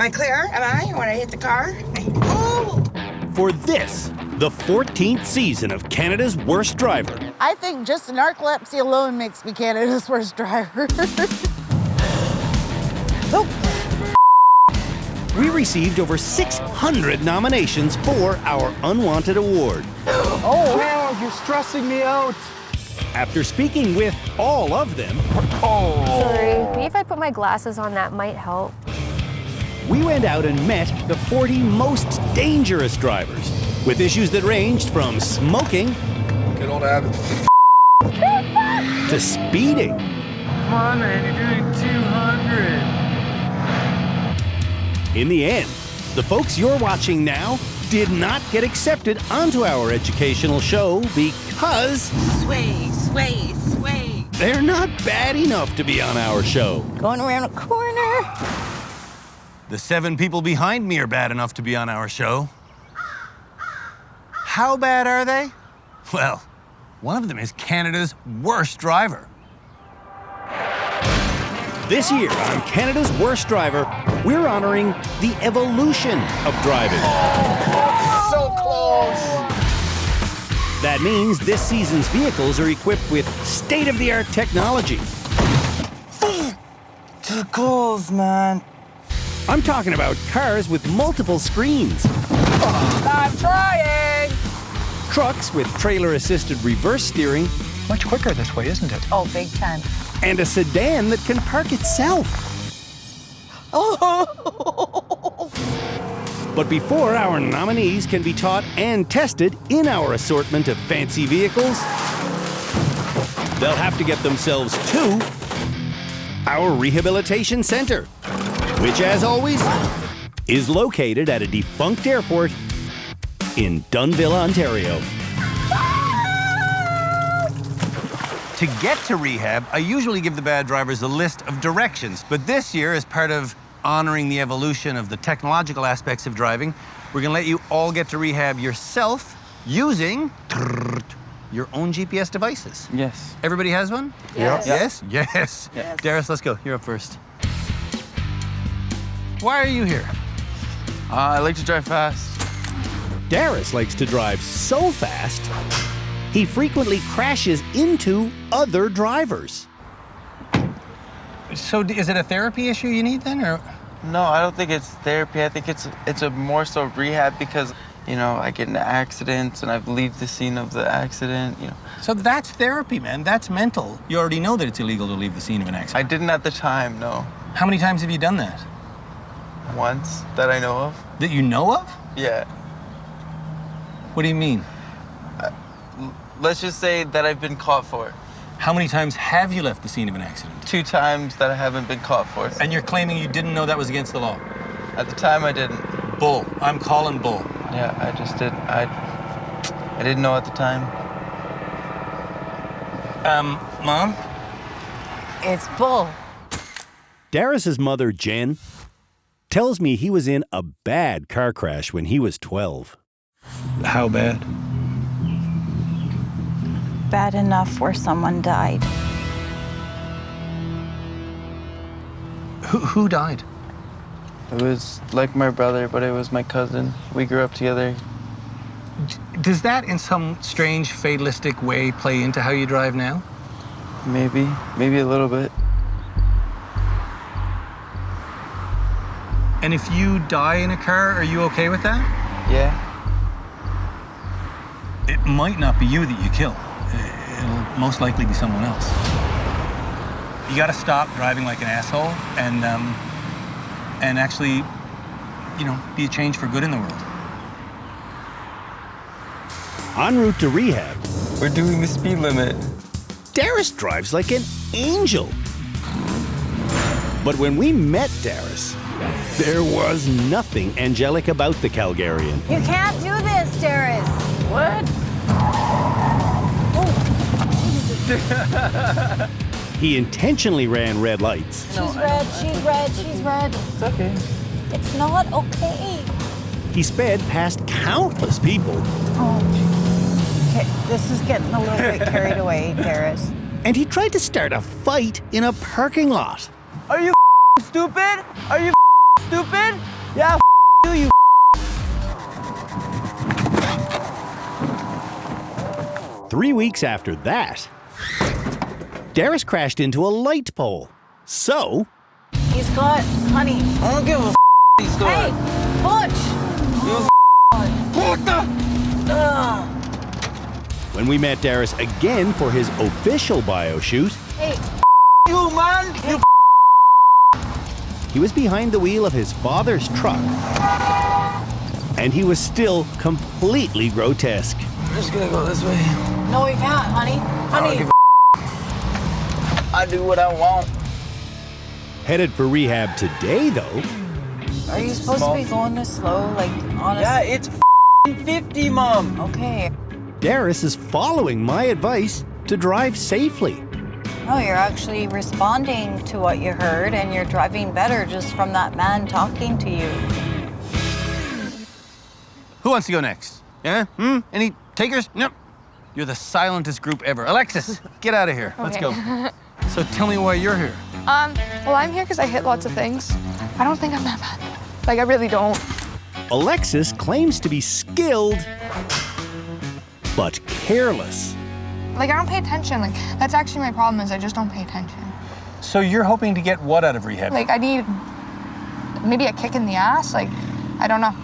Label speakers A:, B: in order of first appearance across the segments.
A: I clear? Am I? When I hit the car? Oh!
B: For this, the 14th season of Canada's Worst Driver.
C: I think just narcolepsy alone makes me Canada's worst driver. Oh.
B: We received over 600 nominations for our Unwanted Award.
D: Oh, wow, you're stressing me out.
B: After speaking with all of them,
E: Sorry, maybe if I put my glasses on, that might help.
B: we went out and met the 40 most dangerous drivers with issues that ranged from smoking
D: Good old habit.
B: to speeding.
D: Come on, man, you're doing 200.
B: In the end, the folks you're watching now did not get accepted onto our educational show because
A: Sway, sway, sway.
B: they're not bad enough to be on our show.
C: Going around a corner.
B: The 7 people behind me are bad enough to be on our show. How bad are they? Well, one of them is Canada's worst driver. This year on Canada's Worst Driver, we're honoring the evolution of driving.
D: So close.
B: That means this season's vehicles are equipped with state-of-the-art technology.
D: Too close, man.
B: I'm talking about cars with multiple screens,
D: I'm trying.
B: trucks with trailer-assisted reverse steering,
F: Much quicker this way, isn't it?
C: Oh, big time.
B: and a sedan that can park itself.
C: Oh.
B: But before our nominees can be taught and tested in our assortment of fancy vehicles, they'll have to get themselves to our Rehabilitation Centre, which, as always, is located at a defunct airport in Dunnville, Ontario. To get to rehab, I usually give the bad drivers a list of directions, but this year, as part of honoring the evolution of the technological aspects of driving, we're gonna let you all get to rehab yourself using your own GPS devices.
G: Yes.
B: Everybody has one?
E: Yes.
B: Yes? Yes.
G: Yes.
B: Darus, let's go. You're up first. Why are you here?
G: I like to drive fast.
B: Darus likes to drive so fast, he frequently crashes into other drivers. So is it a therapy issue you need then, or?
G: No, I don't think it's therapy. I think it's a more so rehab because, you know, I get into accidents and I've leave the scene of the accident, you know.
B: So that's therapy, man. That's mental. You already know that it's illegal to leave the scene of an
G: I
B: accident.
G: didn't at the time, no.
B: How many times have you done that?
G: Once that I know of.
B: That you know of?
G: Yeah.
B: What do you mean?
G: Let's just say that I've been caught for it.
B: How many times have you left the scene of an accident?
G: 2 times that I haven't been caught for it.
B: And you're claiming you didn't know that was against the law?
G: At the time, I didn't.
B: Bull. I'm calling bull.
G: Yeah, I just did. I didn't know at the time.
B: Mom?
C: It's bull.
B: Darus's mother, Jen, tells me he was in a bad car crash when he was 12.
F: How bad?
H: Bad enough where someone died.
F: Who died?
G: It was like my brother, but it was my cousin. We grew up together.
F: Does that in some strange fatalistic way play into how you drive now?
G: Maybe a little bit.
F: And if you die in a car, are you okay with that?
G: Yeah.
B: It might not be you that you kill. It'll most likely be someone else. You gotta stop driving like an asshole and actually, you know, be a change for good in the world. En route to rehab,
G: We're doing the speed limit.
B: Darus drives like an angel. But when we met Darus, there was nothing angelic about the Calgarian.
C: You can't do this, Darus. What?
B: He intentionally ran red lights.
C: She's red, she's red, she's red.
G: It's okay.
C: It's not okay.
B: He sped past countless people,
C: Oh, okay, this is getting a little bit carried away, Darus.
B: and he tried to start a fight in a parking lot.
G: Are you stupid? Are you stupid?
B: Yeah, you. 3 weeks after that, Darus crashed into a light pole. So,
C: He's got, honey.
G: I don't give a he's doing.
C: Hey, Butch.
G: What the?
B: when we met Darus again for his official bio shoot,
C: Hey,
G: You, man! You
B: he was behind the wheel of his father's truck. And he was still completely grotesque.
G: I'm just gonna go this way.
C: no, you can't, honey. Honey.
G: I do what I want.
B: Headed for rehab today, though,
C: Are you supposed to be going this slow? Like, honestly?
G: Yeah, it's 50, Mom.
C: Okay.
B: Darus is following my advice to drive safely.
C: No, you're actually responding to what you heard, and you're driving better just from that man talking to you.
F: Who wants to go next? Yeah? Any takers? Nope. You're the silentest group ever. Alexis, get out of here. Let's go. So tell me why you're here.
E: Well, I'm here because I hit lots of things. I don't think I'm that bad. Like, I really don't.
B: Alexis claims to be skilled, but careless.
E: Like, I don't pay attention. Like, that's actually my problem is I just don't pay attention.
F: So you're hoping to get what out of rehab?
E: Like, I need maybe a kick in the ass. Like, I don't know.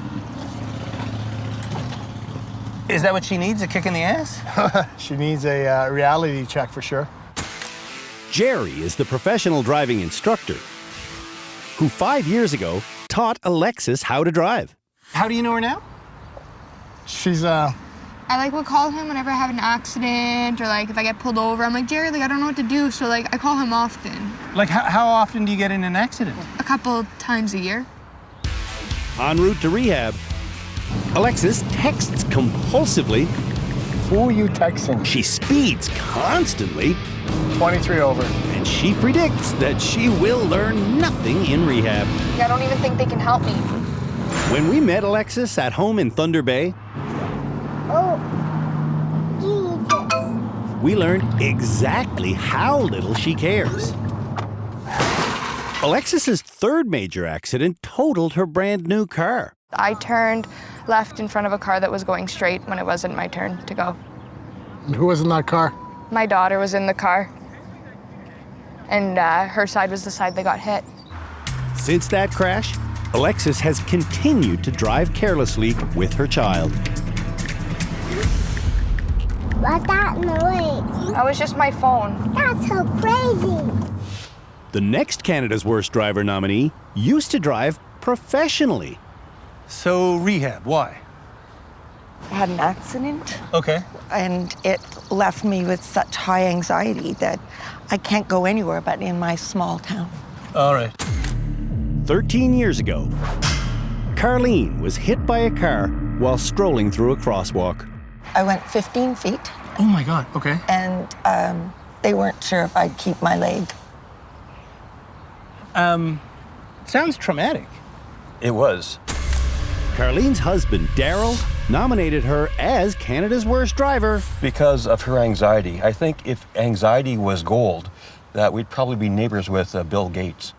F: Is that what she needs, a kick in the ass?
I: She needs a reality check for sure.
B: Jerry is the professional driving instructor who 5 years ago taught Alexis how to drive.
F: How do you know her now?
I: She's
E: I like would call him whenever I have an accident or like if I get pulled over. I'm like, Jerry, like I don't know what to do. So like I call him often.
F: Like how often do you get in an accident?
E: A couple times a year.
B: En route to rehab, Alexis texts compulsively.
I: who are you texting?
B: She speeds constantly,
I: 23 over.
B: and she predicts that she will learn nothing in rehab.
E: I don't even think they can help me.
B: When we met Alexis at home in Thunder Bay, we learned exactly how little she cares. Alexis's third major accident totaled her brand new car.
E: I turned left in front of a car that was going straight when it wasn't my turn to go.
I: And who was in that car?
E: My daughter was in the car, and her side was the side that got hit.
B: Since that crash, Alexis has continued to drive carelessly with her child.
J: What's that noise?
E: That was just my phone.
J: That's so crazy.
B: The next Canada's Worst Driver nominee used to drive professionally.
F: So rehab, why?
K: I had an accident,
F: Okay.
K: and it left me with such high anxiety that I can't go anywhere but in my small town.
F: All right.
B: 13 years ago, Karlene was hit by a car while strolling through a crosswalk.
K: I went 15 feet,
F: Oh my God, okay.
K: and they weren't sure if I'd keep my leg.
F: Sounds traumatic.
L: It was.
B: Karlene's husband, Daryl, nominated her as Canada's Worst Driver.
L: Because of her anxiety. I think if anxiety was gold, that we'd probably be neighbors with Bill Gates.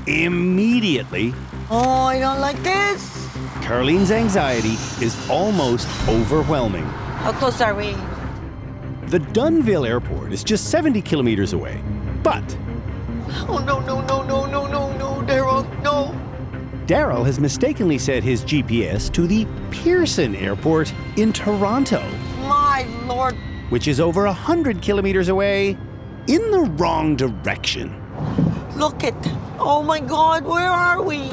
B: Immediately,
K: Oh, I don't like this.
B: Karlene's anxiety is almost overwhelming.
K: How close are we?
B: The Dunnville Airport is just 70 kilometers away, but
K: Oh, no, Daryl, no.
B: Daryl has mistakenly set his GPS to the Pearson Airport in Toronto,
K: My Lord.
B: which is over 100 kilometers away in the wrong direction.
K: Look at, oh my God, where are we?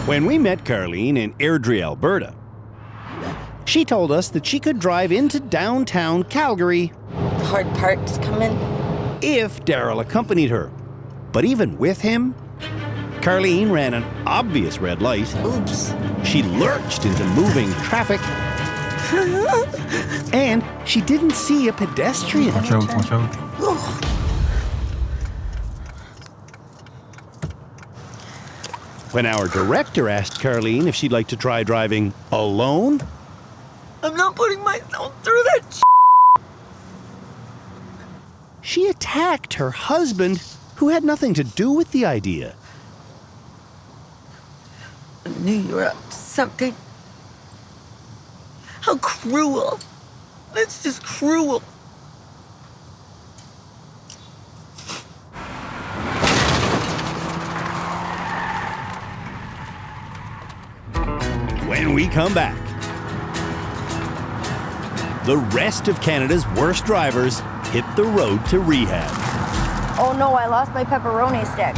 B: When we met Karlene in Airdrie, Alberta, she told us that she could drive into downtown Calgary
K: Hard parts coming.
B: if Daryl accompanied her. But even with him, Karlene ran an obvious red light.
K: Oops.
B: She lurched into moving traffic, and she didn't see a pedestrian.
L: Watch out.
B: When our director asked Karlene if she'd like to try driving alone,
K: I'm not putting myself through that.
B: she attacked her husband, who had nothing to do with the idea.
K: knew you were up to something. How cruel. It's just cruel.
B: When we come back, the rest of Canada's worst drivers hit the road to rehab.
M: Oh no, I lost my pepperoni stick.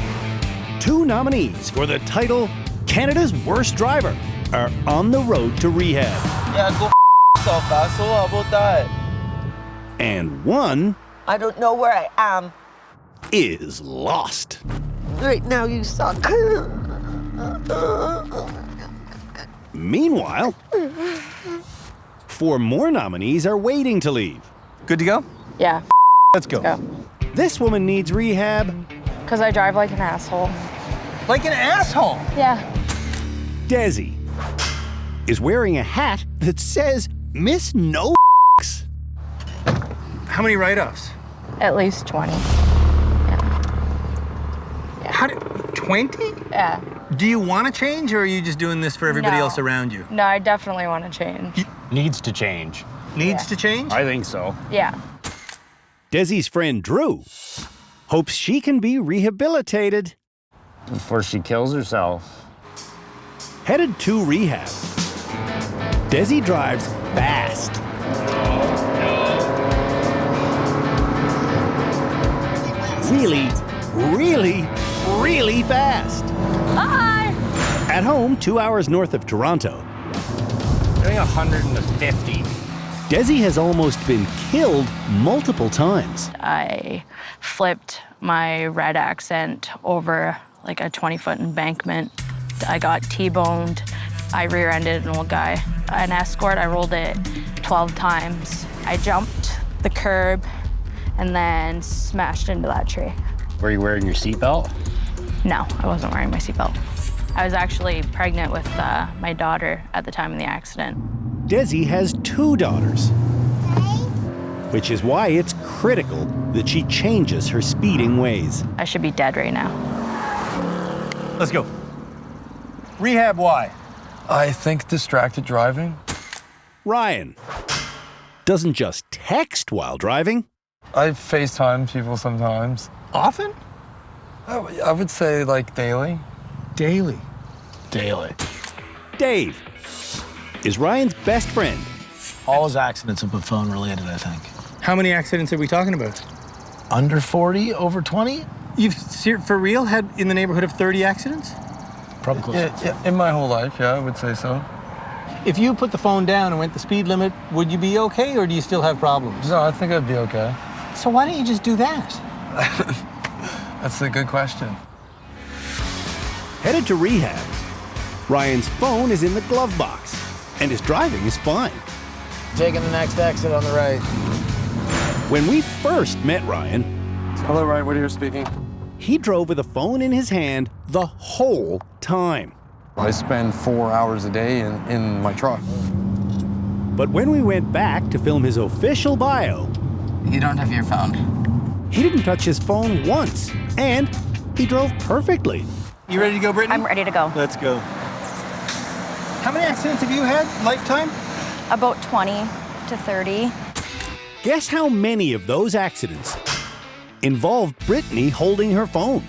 B: 2 nominees for the title Canada's Worst Driver are on the road to rehab.
G: Yeah, go yourself, asshole. How about that?
B: And one
K: I don't know where I am.
B: is lost.
K: Right now, you suck.
B: Meanwhile, 4 more nominees are waiting to leave.
F: Good to go?
M: Yeah.
F: Let's go.
B: This woman needs rehab.
M: Because I drive like an asshole.
F: Like an asshole?
M: Yeah.
B: Desi is wearing a hat that says Miss No.
F: How many write-offs?
M: At least 20.
F: How do 20?
M: Yeah.
F: Do you want to change, or are you just doing this for everybody
M: No.
F: else around you?
M: No, I definitely want to change.
D: Needs to change.
F: Needs to change?
D: I think so.
M: Yeah.
B: Desi's friend Drew hopes she can be rehabilitated.
D: Before she kills herself.
B: Headed to rehab, Desi drives fast. Really, really, really fast.
M: Hi!
B: At home, 2 hours north of Toronto,
D: Doing 150.
B: Desi has almost been killed multiple times.
M: I flipped my red accent over like a 20-foot embankment. I got T-boned. I rear-ended an old guy. An Escort, I rolled it 12 times. I jumped the curb and then smashed into that tree.
D: Were you wearing your seatbelt?
M: No, I wasn't wearing my seatbelt. I was actually pregnant with my daughter at the time of the accident.
B: Desi has 2 daughters, which is why it's critical that she changes her speeding ways.
M: I should be dead right now.
F: Let's go. Rehab, why?
G: I think distracted driving.
B: Ryan doesn't just text while driving.
G: I FaceTime people sometimes.
F: Often?
G: I would say like daily.
F: Daily.
D: Daily.
B: Dave is Ryan's best friend.
N: All his accidents have been phone related, I think.
F: How many accidents are we talking about?
N: Under 40, over 20?
F: You've, for real, had in the neighborhood of 30 accidents?
N: Probably close.
G: Yeah, in my whole life, yeah, I would say so.
F: If you put the phone down and went the speed limit, would you be okay, or do you still have problems?
G: No, I think I'd be okay.
F: So why don't you just do that?
G: That's a good question.
B: Headed to rehab, Ryan's phone is in the glove box, and his driving is fine.
N: Taking the next exit on the right.
B: When we first met Ryan,
G: Hello, Ryan Whittier speaking.
B: he drove with a phone in his hand the whole time.
G: I spend 4 hours a day in my truck.
B: But when we went back to film his official bio,
A: You don't have your phone.
B: he didn't touch his phone once, and he drove perfectly.
F: You ready to go, Brittany?
M: I'm ready to go.
F: Let's go. How many accidents have you had, lifetime?
M: About 20 to 30.
B: Guess how many of those accidents involved Britney holding her phone?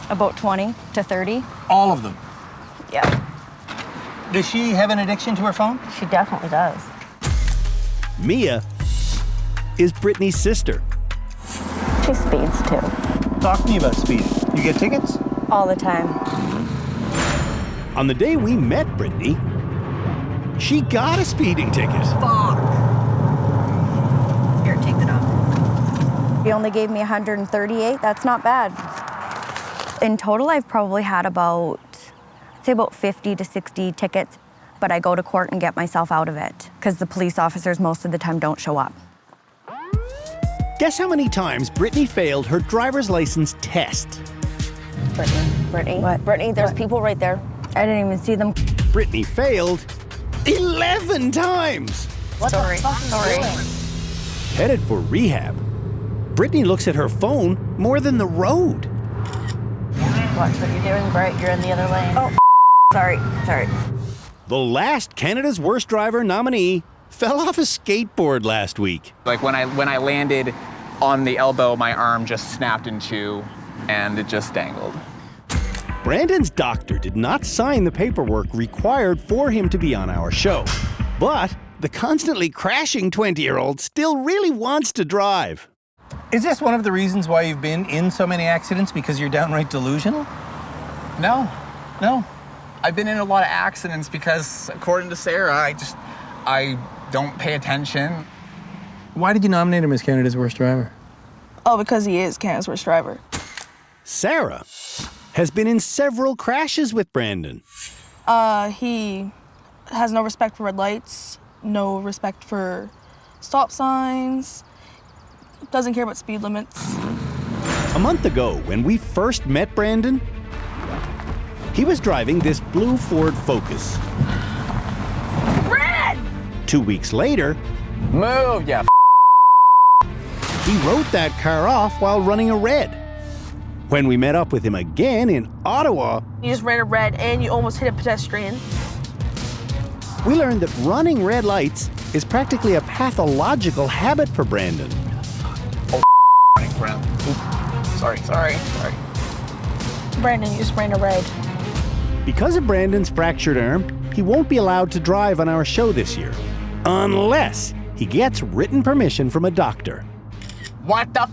M: About 20 to 30.
F: All of them.
M: Yeah.
F: Does she have an addiction to her phone?
M: She definitely does.
B: Mia is Britney's sister.
M: She speeds too.
F: Talk to me about speeding. You get tickets?
M: All the time.
B: On the day we met Britney, she got a speeding ticket.
C: Fuck. Here, take that off.
M: He only gave me 138. That's not bad. In total, I've probably had about 50 to 60 tickets, but I go to court and get myself out of it because the police officers most of the time don't show up.
B: Guess how many times Britney failed her driver's license test?
M: Brittany.
C: What?
M: Brittany, there's people right there. I didn't even see them.
B: Britney failed 11 times.
M: What Sorry.
B: Headed for rehab, Britney looks at her phone more than the road.
M: Watch what you're doing, Britt. You're in the other lane. Oh.
C: Sorry.
B: The last Canada's Worst Driver nominee fell off a skateboard last week.
O: Like when I landed on the elbow, my arm just snapped in two and it just dangled.
B: Brandon's doctor did not sign the paperwork required for him to be on our show. But the constantly crashing 20-year-old still really wants to drive.
F: Is this one of the reasons why you've been in so many accidents, because you're downright delusional?
O: No. I've been in a lot of accidents because, according to Sarah, I don't pay attention.
F: Why did you nominate him as Canada's Worst Driver?
P: Oh, because he is Canada's Worst Driver.
B: Sarah has been in several crashes with Brandon.
P: He has no respect for red lights, no respect for stop signs, doesn't care about speed limits.
B: A month ago, when we first met Brandon, he was driving this blue Ford Focus.
P: Brandon!
B: 2 weeks later,
O: Move, yeah.
B: he wrote that car off while running a red. When we met up with him again in Ottawa,
P: You just ran a red and you almost hit a pedestrian.
B: we learned that running red lights is practically a pathological habit for Brandon.
O: Sorry.
P: Brandon, you just ran a red.
B: Because of Brandon's fractured arm, he won't be allowed to drive on our show this year, unless he gets written permission from a doctor.
O: What the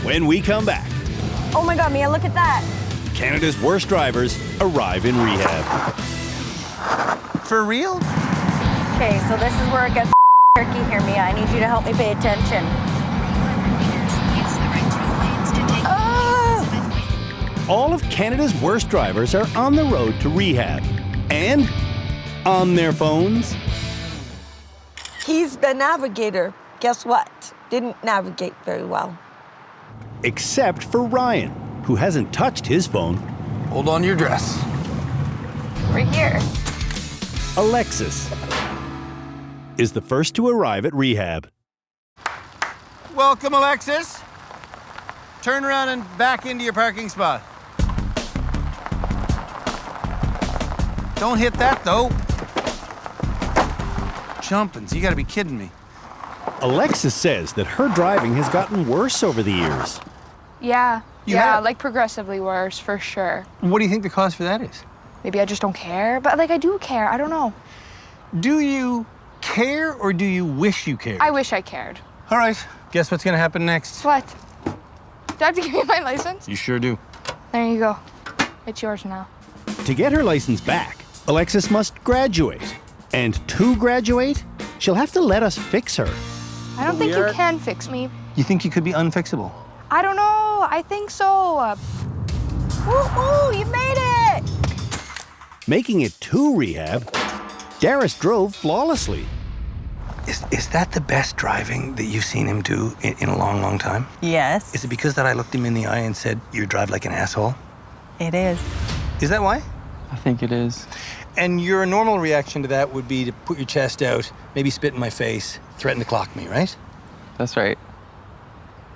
B: When we come back,
P: Oh my God, Mia, look at that.
B: Canada's Worst Drivers arrive in rehab.
F: For real?
C: Okay, so this is where it gets tricky here, Mia. I need you to help me pay attention.
B: All of Canada's Worst Drivers are on the road to rehab and on their phones.
K: He's the navigator. Guess what? Didn't navigate very well.
B: Except for Ryan, who hasn't touched his phone.
F: Hold on to your dress.
C: We're here.
B: Alexis is the first to arrive at rehab.
F: Welcome, Alexis. Turn around and back into your parking spot. Don't hit that, though. Jumpins', you gotta be kidding me.
B: Alexis says that her driving has gotten worse over the years.
E: Yeah.
F: You
E: yeah,
F: have?
E: like progressively worse, for sure.
F: What do you think the cause for that is?
E: Maybe I just don't care, but like I do care. I don't know.
F: Do you care or do you wish you cared?
E: I wish I cared.
F: All right, guess what's gonna happen next?
E: What? Do I have to give you my license?
F: You sure do.
E: There you go. It's yours now.
B: To get her license back, Alexis must graduate. And to graduate, she'll have to let us fix her.
E: I don't think you can fix me.
F: You think you could be unfixable?
E: I don't know. I think so. Woo-hoo! You made it!
B: Making it to rehab, Darus drove flawlessly.
L: Is that the best driving that you've seen him do in a long, long time?
H: Yes.
L: Is it because that I looked him in the eye and said, you drive like an asshole?
H: It is.
F: Is that why?
G: I think it is.
F: And your normal reaction to that would be to put your chest out, maybe spit in my face, threaten to clock me, right?
G: That's right.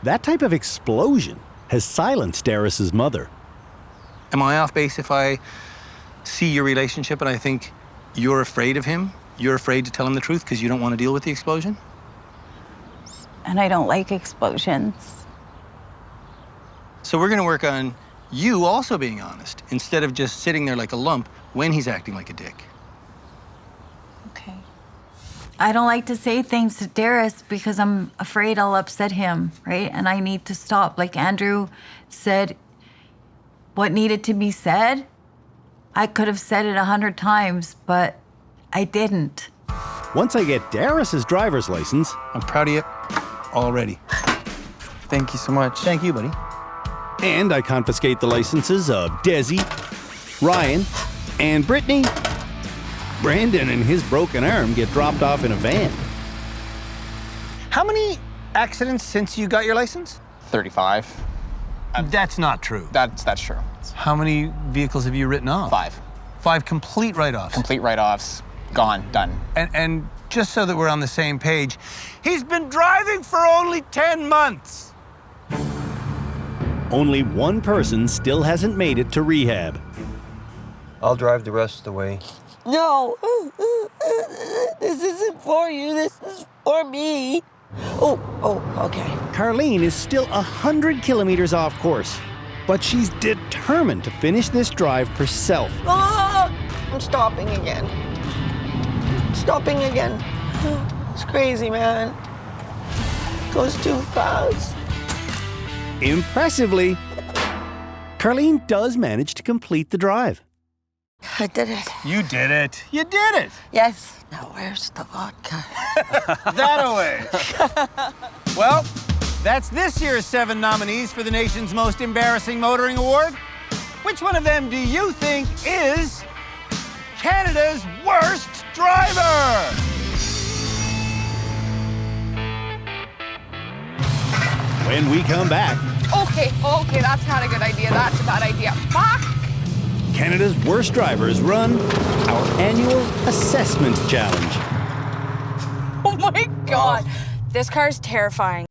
B: That type of explosion has silenced Darus's mother.
F: Am I off base if I see your relationship and I think you're afraid of him? You're afraid to tell him the truth because you don't want to deal with the explosion?
H: And I don't like explosions.
F: So we're going to work on you also being honest instead of just sitting there like a lump when he's acting like a dick.
H: Okay. I don't like to say things to Darus because I'm afraid I'll upset him, right? And I need to stop. Like Andrew said, what needed to be said, I could have said it 100 times, but I didn't.
B: Once I get Darus's driver's license,
F: I'm proud of you already.
G: Thank you so much.
F: Thank you, buddy.
B: and I confiscate the licenses of Desi, Ryan, and Britney. Brandon and his broken arm get dropped off in a van.
F: How many accidents since you got your license?
O: 35.
F: That's not true.
O: That's true.
F: How many vehicles have you written off?
O: 5.
F: 5 complete write-offs?
O: Complete write-offs. Gone. Done.
F: And just so that we're on the same page, he's been driving for only 10 months.
B: Only one person still hasn't made it to rehab.
L: I'll drive the rest of the way.
K: No, this isn't for you. This is for me. Okay.
B: Karlene is still 100 kilometers off course, but she's determined to finish this drive herself.
K: I'm stopping again. Stopping again. It's crazy, man. Goes too fast.
B: Impressively, Karlene does manage to complete the drive.
K: I did it.
F: You did it. You did it.
K: Yes. Now where's the vodka?
F: That away. Well, that's this year's 7 nominees for the nation's most embarrassing motoring award. Which one of them do you think is Canada's worst driver?
B: When we come back,
E: Okay, that's not a good idea. That's a bad idea. Fuck!
B: Canada's worst drivers run our annual assessment challenge.
M: Oh my God. This car is terrifying.